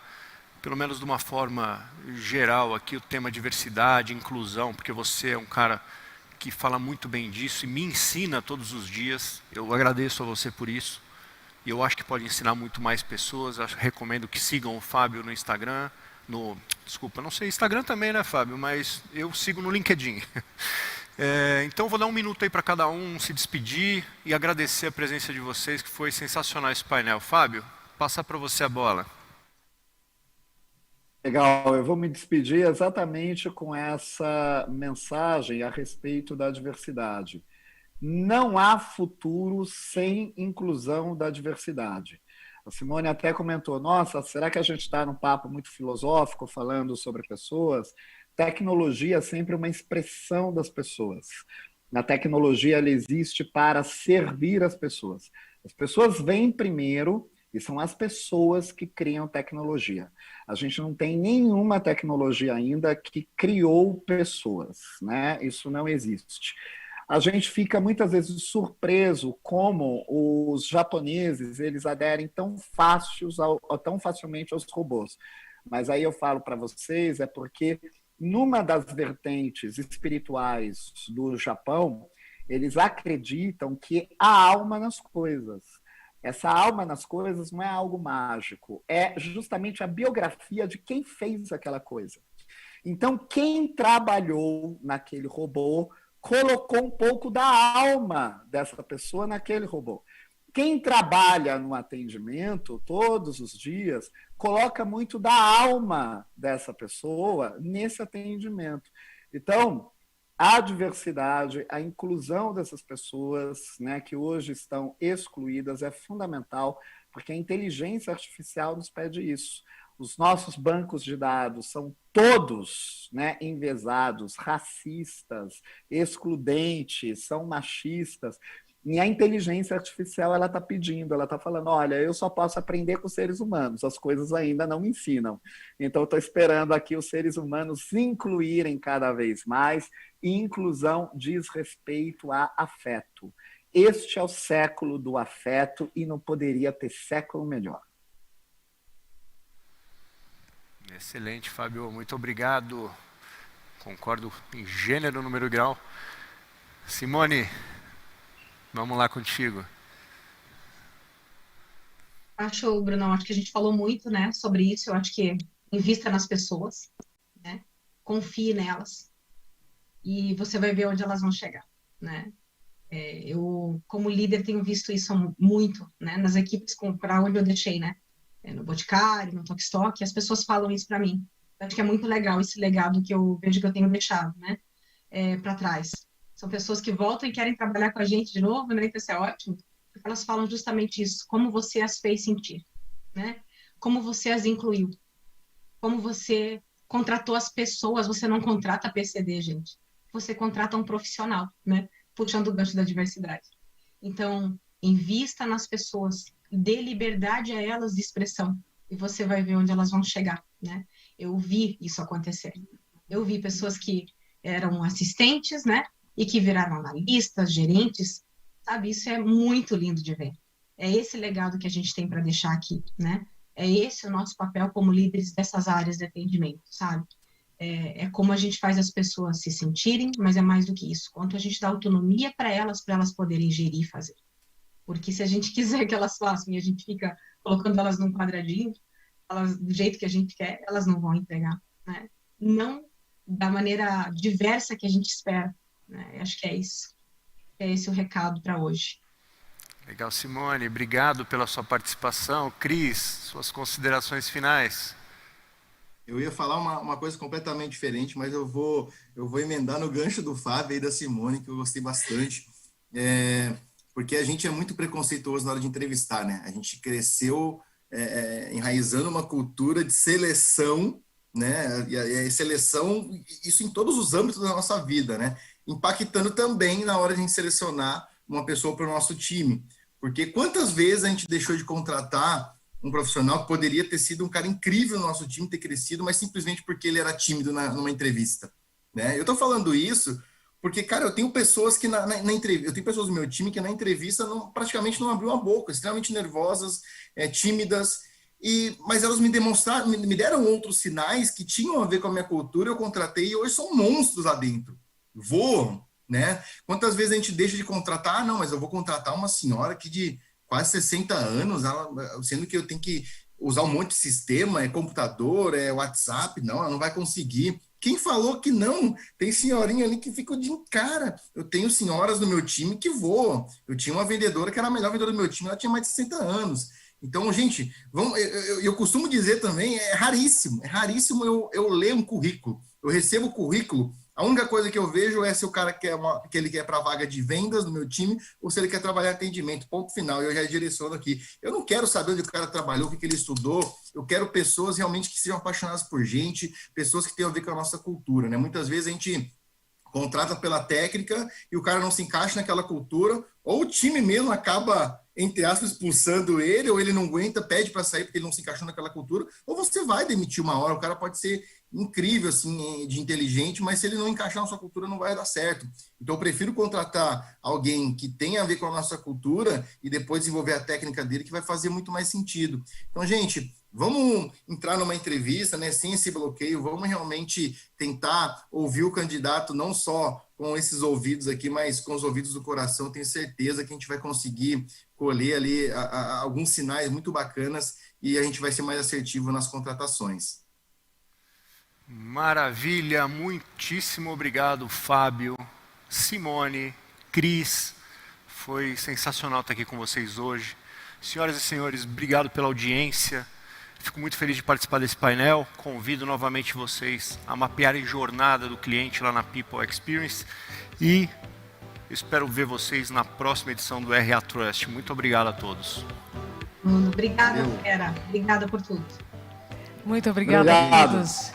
pelo menos de uma forma geral aqui, o tema diversidade, inclusão, porque você é um cara que fala muito bem disso e me ensina todos os dias. Eu agradeço a você por isso. E eu acho que pode ensinar muito mais pessoas. Eu recomendo que sigam o Fábio no Instagram. Desculpa, não sei, Instagram também, né, Fábio? Mas eu sigo no LinkedIn. Então, vou dar um minuto aí para cada um se despedir e agradecer a presença de vocês, que foi sensacional esse painel. Fábio, passar para você a bola. Legal, eu vou me despedir exatamente com essa mensagem a respeito da diversidade. Não há futuro sem inclusão da diversidade. A Simone até comentou, nossa, será que a gente está num papo muito filosófico falando sobre pessoas? Tecnologia é sempre uma expressão das pessoas. A tecnologia ela existe para servir as pessoas. As pessoas vêm primeiro e são as pessoas que criam tecnologia. A gente não tem nenhuma tecnologia ainda que criou pessoas, né? Isso não existe. A gente fica muitas vezes surpreso como os japoneses eles aderem tão facilmente aos robôs. Mas aí eu falo para vocês, é porque numa das vertentes espirituais do Japão, eles acreditam que há alma nas coisas. Essa alma nas coisas não é algo mágico, é justamente a biografia de quem fez aquela coisa. Então, quem trabalhou naquele robô colocou um pouco da alma dessa pessoa naquele robô. Quem trabalha no atendimento todos os dias coloca muito da alma dessa pessoa nesse atendimento. Então, a diversidade, a inclusão dessas pessoas, né, que hoje estão excluídas é fundamental, porque a inteligência artificial nos pede isso. Os nossos bancos de dados são todos, né, enviesados, racistas, excludentes, são machistas. E a inteligência artificial ela está pedindo, ela está falando, olha, eu só posso aprender com os seres humanos, as coisas ainda não me ensinam. Então, estou esperando aqui os seres humanos se incluírem cada vez mais, e inclusão diz respeito a afeto. Este é o século do afeto e não poderia ter século melhor. Excelente, Fábio. Muito obrigado. Concordo em gênero, número e grau. Simone, vamos lá contigo. Bruno, acho que a gente falou muito, né, sobre isso. Eu acho que invista nas pessoas, né? Confie nelas e você vai ver onde elas vão chegar, né? Eu, como líder, tenho visto isso muito, né, nas equipes para onde eu deixei, né? No Boticário, no Tokstok, as pessoas falam isso para mim. Eu acho que é muito legal esse legado que eu vejo que eu tenho deixado, né, para trás. São pessoas que voltam e querem trabalhar com a gente de novo, né? Então isso é ótimo. Elas falam justamente isso, como você as fez sentir, né? Como você as incluiu, como você contratou as pessoas. Você não contrata PCD, gente. Você contrata um profissional, né? Puxando o gancho da diversidade. Então, invista nas pessoas, dê liberdade a elas de expressão e você vai ver onde elas vão chegar, né? Eu vi isso acontecer. Eu vi pessoas que eram assistentes, né? E que viraram analistas, gerentes, sabe? Isso é muito lindo de ver. É esse legado que a gente tem para deixar aqui, né? É esse o nosso papel como líderes dessas áreas de atendimento, sabe? É como a gente faz as pessoas se sentirem, mas é mais do que isso. Quanto a gente dá autonomia para elas poderem gerir e fazer. Porque se a gente quiser que elas façam e a gente fica colocando elas num quadradinho, elas, do jeito que a gente quer, elas não vão entregar, né? Não da maneira diversa que a gente espera, né? Acho que é isso. É esse o recado para hoje. Legal, Simone. Obrigado pela sua participação. Cris, suas considerações finais. Eu ia falar uma coisa completamente diferente, mas eu vou emendar no gancho do Fábio e da Simone, que eu gostei bastante. Porque a gente é muito preconceituoso na hora de entrevistar, né? A gente cresceu enraizando uma cultura de seleção, né? E a seleção, isso em todos os âmbitos da nossa vida, né? Impactando também na hora de a gente selecionar uma pessoa para o nosso time. Porque quantas vezes a gente deixou de contratar um profissional que poderia ter sido um cara incrível no nosso time, ter crescido, mas simplesmente porque ele era tímido numa entrevista, né? Eu tô falando isso porque, cara, eu tenho pessoas que na entrevista, eu tenho pessoas do meu time que na entrevista praticamente não abriu a boca, extremamente nervosas, tímidas, mas elas me demonstraram, me deram outros sinais que tinham a ver com a minha cultura. Eu contratei e hoje são monstros lá dentro, voam, né? Quantas vezes a gente deixa de contratar? Não, mas eu vou contratar uma senhora que de quase 60 anos, sendo que eu tenho que usar um monte de sistema, computador, WhatsApp, não, ela não vai conseguir. Quem falou que não? Tem senhorinha ali que fica de cara. Eu tenho senhoras no meu time que voam. Eu tinha uma vendedora que era a melhor vendedora do meu time, ela tinha mais de 60 anos. Então, gente, eu costumo dizer também, é raríssimo eu ler um currículo. Eu recebo o currículo, a única coisa que eu vejo é se o cara que ele quer para a vaga de vendas no meu time ou se ele quer trabalhar em atendimento, ponto final. Eu já direciono aqui. Eu não quero saber onde o cara trabalhou, o que ele estudou. Eu quero pessoas realmente que sejam apaixonadas por gente, pessoas que tenham a ver com a nossa cultura, né? Muitas vezes a gente contrata pela técnica e o cara não se encaixa naquela cultura, ou o time mesmo acaba, entre aspas, expulsando ele, ou ele não aguenta, pede para sair porque ele não se encaixou naquela cultura, ou você vai demitir uma hora. O cara pode ser incrível, assim, de inteligente, mas se ele não encaixar na sua cultura, não vai dar certo. Então, eu prefiro contratar alguém que tenha a ver com a nossa cultura e depois desenvolver a técnica dele, que vai fazer muito mais sentido. Então, gente, vamos entrar numa entrevista, né, sem esse bloqueio, vamos realmente tentar ouvir o candidato, não só com esses ouvidos aqui, mas com os ouvidos do coração. Eu tenho certeza que a gente vai conseguir colher ali alguns sinais muito bacanas e a gente vai ser mais assertivo nas contratações. Maravilha, muitíssimo obrigado, Fábio, Simone, Cris. Foi sensacional estar aqui com vocês hoje. Senhoras e senhores, obrigado pela audiência. Fico muito feliz de participar desse painel. Convido novamente vocês a mapearem a jornada do cliente lá na People Experience e espero ver vocês na próxima edição do RH Trust. Muito obrigado a todos. Obrigada, Vera. Obrigada por tudo. Muito obrigada a todos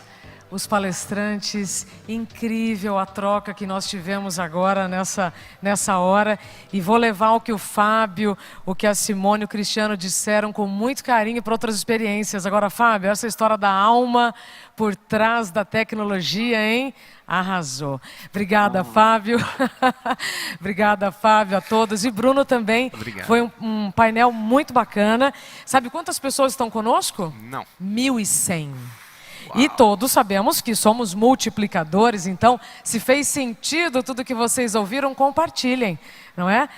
os palestrantes. Incrível a troca que nós tivemos agora nessa hora. E vou levar o que o Fábio, o que a Simone e o Cristiano disseram com muito carinho para outras experiências. Agora, Fábio, essa história da alma por trás da tecnologia, hein? Arrasou. Obrigada, Fábio. Obrigada, Fábio, a todos. E Bruno também. Obrigado. Foi um painel muito bacana. Sabe quantas pessoas estão conosco? Não. 1.100. E todos sabemos que somos multiplicadores, então, se fez sentido tudo que vocês ouviram, compartilhem, não é?